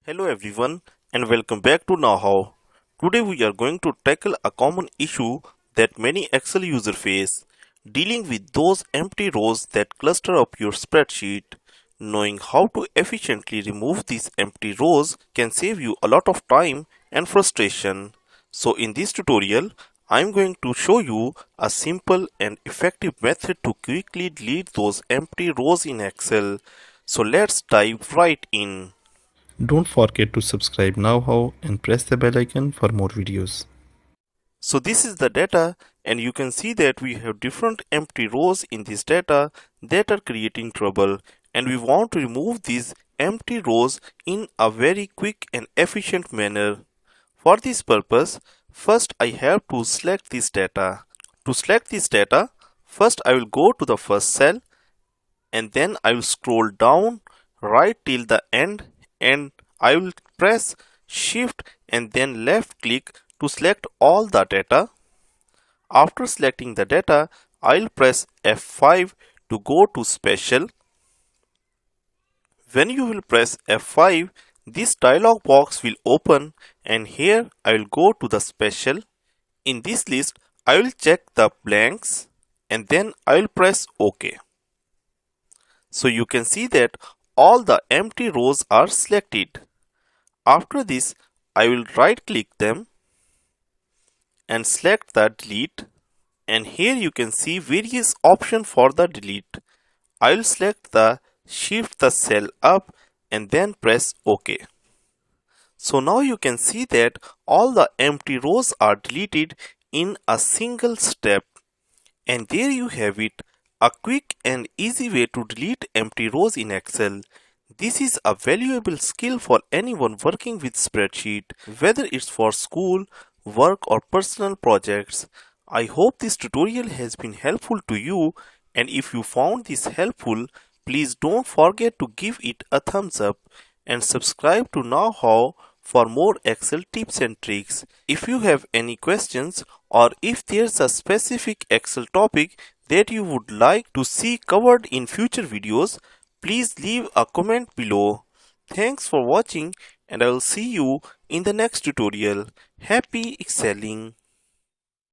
Hello everyone and welcome back to KnowHow. Today we are going to tackle a common issue that many Excel users face, dealing with those empty rows that cluster up your spreadsheet. Knowing how to efficiently remove these empty rows can save you a lot of time and frustration. So in this tutorial, I am going to show you a simple and effective method to quickly delete those empty rows in Excel. So let's dive right in. Don't forget to subscribe now and press the bell icon for more videos. So this is the data and you can see that we have different empty rows in this data that are creating trouble, and we want to remove these empty rows in a very quick and efficient manner. For this purpose, first I have to select this data. To select this data, first I will go to the first cell and then I will scroll down right till the end, and I will press shift and then left click to select all the data. After selecting the data, I will press F5 to go to special. When you will press F5, this dialog box will open, and here I will go to the special. In this list, I will check the blanks and then I will press OK. So you can see that all the empty rows are selected. After this, I will right click them and select the delete, and here you can see various options for the delete. I will select the shift the cell up and then press OK. So now you can see that all the empty rows are deleted in a single step. And there you have it, a quick and easy way to delete empty rows in Excel. This is a valuable skill for anyone working with spreadsheet, whether it's for school, work or personal projects. I hope this tutorial has been helpful to you, and if you found this helpful, please don't forget to give it a thumbs up and subscribe to KnowHow for more Excel tips and tricks. If you have any questions or if there's a specific Excel topic that you would like to see covered in future videos, please leave a comment below. Thanks for watching and I will see you in the next tutorial. Happy excelling!